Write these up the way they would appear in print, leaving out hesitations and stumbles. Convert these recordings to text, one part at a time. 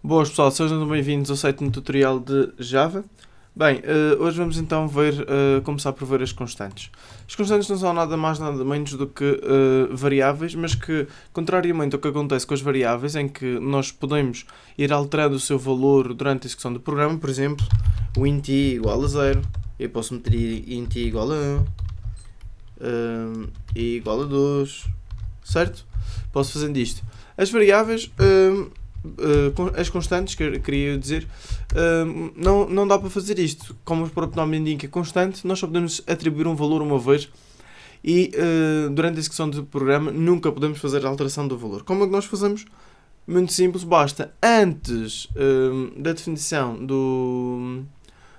Boas pessoal, sejam bem-vindos ao sétimo tutorial de Java. Bem, hoje vamos então começar por ver as constantes. As constantes não são nada mais nada menos do que variáveis, mas que, contrariamente ao que acontece com as variáveis, em que nós podemos ir alterando o seu valor durante a execução do programa, por exemplo, o int i igual a 0, eu posso meter int i igual a 1, i igual a 2, certo? Posso fazendo isto. As variáveis... as constantes, queria dizer, não dá para fazer isto. Como o próprio nome indica, constante, nós só podemos atribuir um valor uma vez e durante a execução do programa nunca podemos fazer a alteração do valor. Como é que nós fazemos? Muito simples, basta antes da definição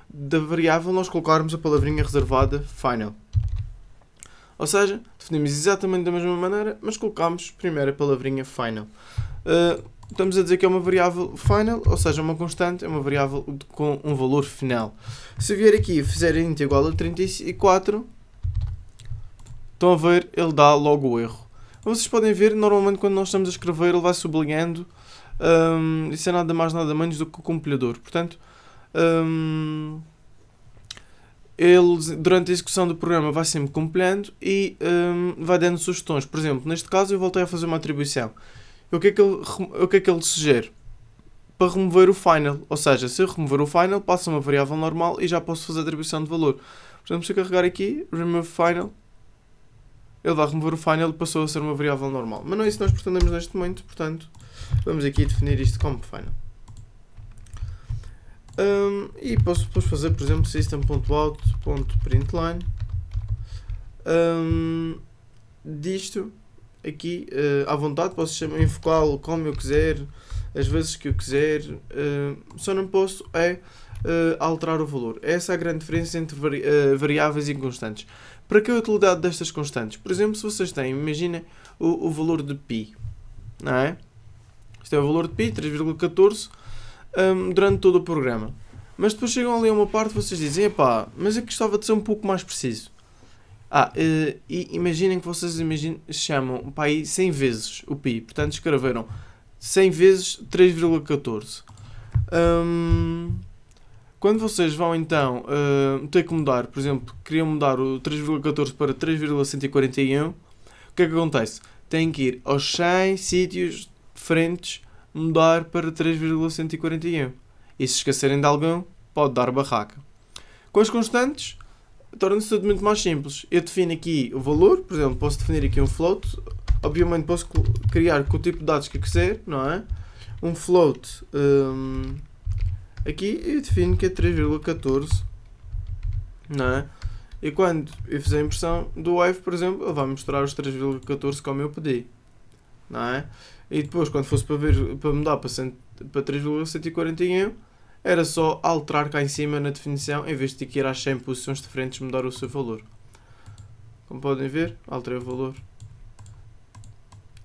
da variável nós colocarmos a palavrinha reservada final. Ou seja, definimos exatamente da mesma maneira, mas colocamos primeiro a palavrinha final. Estamos a dizer que é uma variável final, ou seja, uma constante, é uma variável com um valor final. Se eu vier aqui e fizer int igual a 34, estão a ver, ele dá logo o erro. Vocês podem ver, normalmente quando nós estamos a escrever, ele vai sublinhando. Isso é nada mais nada menos do que o compilador. Portanto, ele, durante a execução do programa, vai sempre compilando e vai dando sugestões. Por exemplo, neste caso eu voltei a fazer uma atribuição. O que é que ele sugere? Para remover o final. Ou seja, se eu remover o final, passa uma variável normal e já posso fazer a atribuição de valor. Portanto, se eu carregar aqui, remove final, ele vai remover o final e passou a ser uma variável normal. Mas não é isso que nós pretendemos neste momento, portanto, vamos aqui definir isto como final. E posso depois fazer, por exemplo, system.out.println disto aqui à vontade, posso enfocá-lo como eu quiser, as vezes que eu quiser, só não posso alterar o valor. Essa é a grande diferença entre variáveis e constantes. Para que a utilidade destas constantes? Por exemplo, se vocês têm, imaginem o valor de π, não é? Isto é o valor de π, 3,14, durante todo o programa. Mas depois chegam ali a uma parte e vocês dizem, epá, mas eu gostava de ser um pouco mais preciso. E imaginem que vocês chamam para aí 100 vezes o π, portanto escreveram 100 vezes 3,14. Quando vocês vão então ter que mudar, por exemplo, queriam mudar o 3,14 para 3,141, o que é que acontece? Têm que ir aos 100 sítios diferentes, mudar para 3,141. E se esquecerem de algum, pode dar barraca. Com as constantes, torna-se tudo muito mais simples. Eu defino aqui o valor, por exemplo, posso definir aqui um float. Obviamente posso criar com o tipo de dados que eu quiser, não é? Um float aqui eu defino que é 3,14, não é? E quando eu fizer a impressão do wave, por exemplo, ele vai mostrar os 3,14 como eu pedi, não é? E depois, quando fosse para mudar para 3,141, era só alterar cá em cima na definição, em vez de ter que ir às 100 posições diferentes mudar o seu valor. Como podem ver, alterei o valor.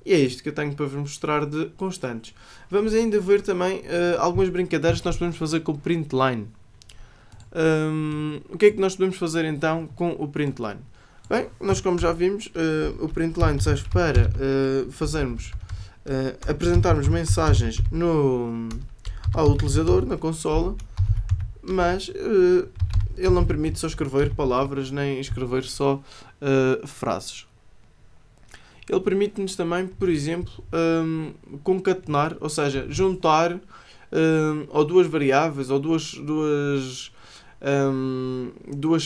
E é isto que eu tenho para vos mostrar de constantes. Vamos ainda ver também algumas brincadeiras que nós podemos fazer com o println. O que é que nós podemos fazer então com o println? Bem, nós como já vimos, o println serve para apresentarmos mensagens ao utilizador na consola, mas ele não permite só escrever palavras nem escrever só frases. Ele permite-nos também, por exemplo, concatenar, ou seja, juntar ou duas variáveis ou duas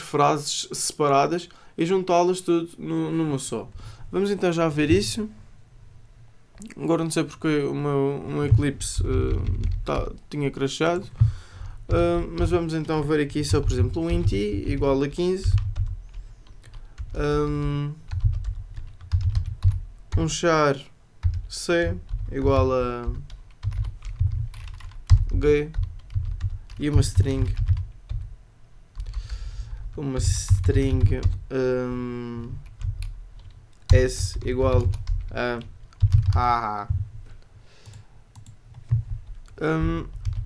frases separadas e juntá-las tudo numa só. Vamos então já ver isso. Agora não sei porque o meu Eclipse tinha crashado, mas vamos então ver aqui só, por exemplo, um int i igual a 15, um char c igual a g e uma string s igual a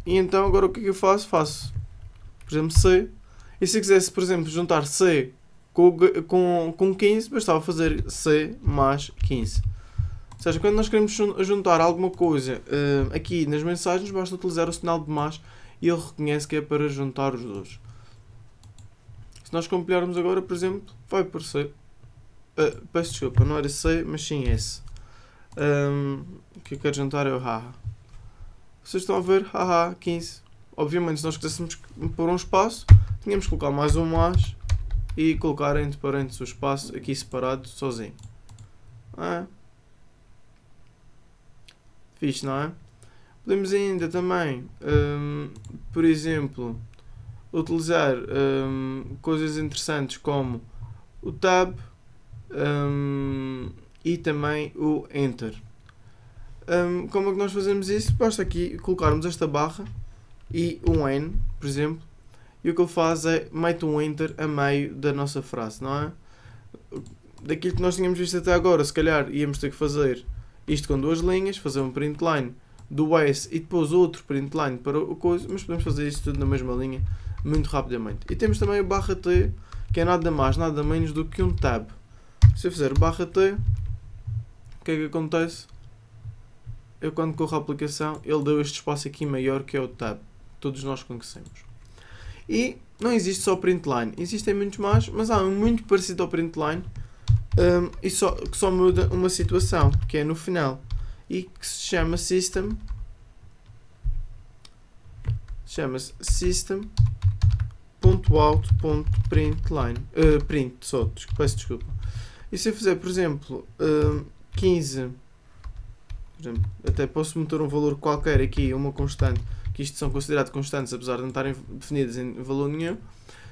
e então agora o que é que eu faço? Faço, por exemplo, C. E se eu quisesse, por exemplo, juntar C com 15, bastava fazer C mais 15. Ou seja, quando nós queremos juntar alguma coisa aqui nas mensagens, basta utilizar o sinal de mais e ele reconhece que é para juntar os dois. Se nós compilarmos agora, por exemplo, vai aparecer. Peço desculpa, não era C, mas sim S. O que eu quero juntar é o haha. Vocês estão a ver? Haha, 15. Obviamente, se nós quiséssemos pôr um espaço, tínhamos que colocar mais um mais e colocar entre parênteses o espaço aqui separado, sozinho. Fixe, não é? Podemos ainda também, por exemplo, utilizar coisas interessantes como o tab e também o enter. Como é que nós fazemos isso? Basta aqui colocarmos esta barra e um N, por exemplo, e o que ele faz é mete um enter a meio da nossa frase, não é? Daquilo que nós tínhamos visto até agora, se calhar íamos ter que fazer isto com duas linhas, fazer um print line do S e depois outro print line para o coisa, mas podemos fazer isto tudo na mesma linha muito rapidamente. E temos também o barra T, que é nada mais, nada menos do que um tab. Se eu fizer barra T, o que é que acontece? Eu quando corro a aplicação, ele deu este espaço aqui maior que é o tab. Todos nós conhecemos. E não existe só print line, existem muitos mais, mas há um muito parecido ao print line que só muda uma situação, que é no final, e que se chama system. Chama-se system.out.println. Print só, peço desculpa. E se eu fizer, por exemplo, 15, por exemplo, até posso meter um valor qualquer aqui, uma constante, que isto são considerados constantes, apesar de não estarem definidas em valor nenhum.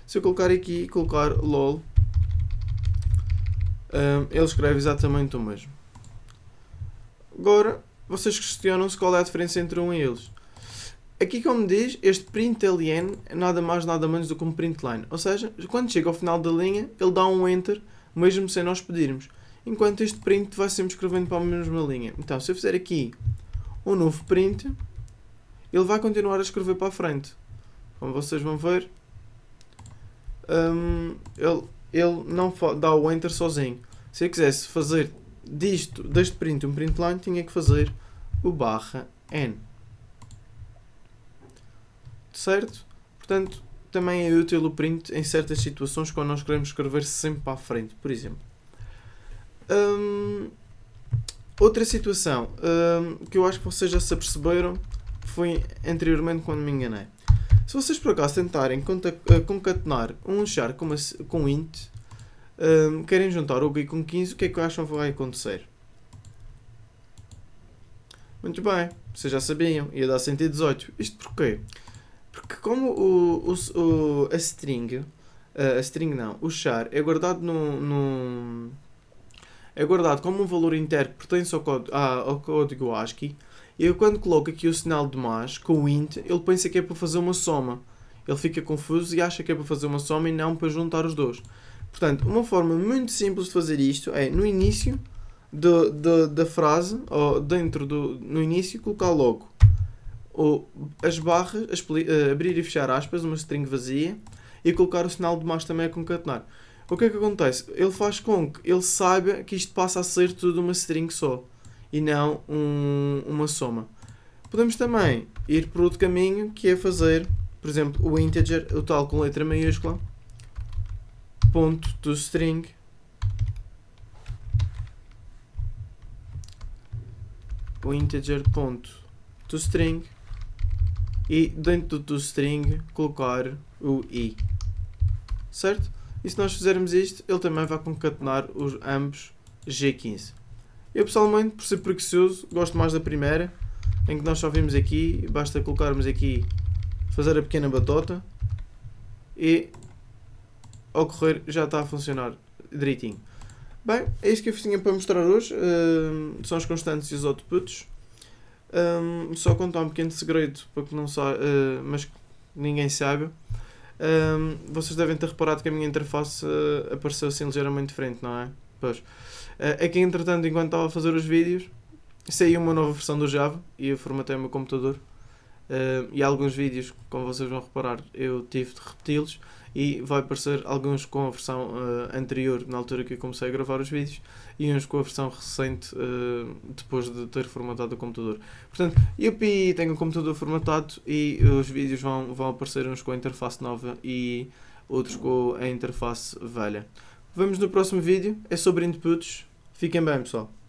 Se eu colocar aqui, colocar lol, ele escreve exatamente o mesmo. Agora, vocês questionam-se qual é a diferença entre um e eles. Aqui, como diz, este println é nada mais nada menos do que um println. Ou seja, quando chega ao final da linha, ele dá um enter, mesmo sem nós pedirmos. Enquanto este print vai sempre escrevendo para a mesma linha. Então, se eu fizer aqui um novo print, ele vai continuar a escrever para a frente. Como vocês vão ver, ele não dá o enter sozinho. Se eu quisesse fazer deste print um println, tinha que fazer o barra n. Certo? Portanto, também é útil o print em certas situações quando nós queremos escrever sempre para a frente, por exemplo. Outra situação que eu acho que vocês já se aperceberam foi anteriormente quando me enganei. Se vocês por acaso tentarem concatenar um char com int, querem juntar o GUI com 15, o que é que acham que vai acontecer? Muito bem, vocês já sabiam, ia dar 118. Isto porquê? Porque como a string não, o char é guardado é guardado como um valor inteiro que pertence ao código ASCII, e eu quando coloco aqui o sinal de mais com o int, ele pensa que é para fazer uma soma. Ele fica confuso e acha que é para fazer uma soma e não para juntar os dois. Portanto, uma forma muito simples de fazer isto é no início da frase, ou no início, colocar logo as barras, abrir e fechar aspas, uma string vazia, e colocar o sinal de mais também a concatenar. O que é que acontece? Ele faz com que ele saiba que isto passa a ser tudo uma string só, e não uma soma. Podemos também ir por outro caminho, que é fazer, por exemplo, o integer, o tal com letra maiúscula, ponto toString, o integer ponto toString, e dentro do toString colocar o i. Certo? E se nós fizermos isto, ele também vai concatenar ambos G15. Eu pessoalmente, por ser preguiçoso, gosto mais da primeira, em que nós só vimos aqui, basta colocarmos aqui, fazer a pequena batota, e ao correr já está a funcionar direitinho. Bem, é isto que eu tinha para mostrar hoje, são as constantes e os outputs. Só contar um pequeno segredo, porque não mas ninguém sabe. Vocês devem ter reparado que a minha interface apareceu assim ligeiramente diferente, não é? Pois. É que entretanto, enquanto estava a fazer os vídeos, saiu uma nova versão do Java e eu formatei o meu computador. e alguns vídeos, como vocês vão reparar, eu tive de repeti-los, e vai aparecer alguns com a versão anterior, na altura que eu comecei a gravar os vídeos, e uns com a versão recente, depois de ter formatado o computador. Portanto, eu tenho o computador formatado e os vídeos vão aparecer uns com a interface nova e outros com a interface velha. Vemos no próximo vídeo, é sobre inputs. Fiquem bem, pessoal.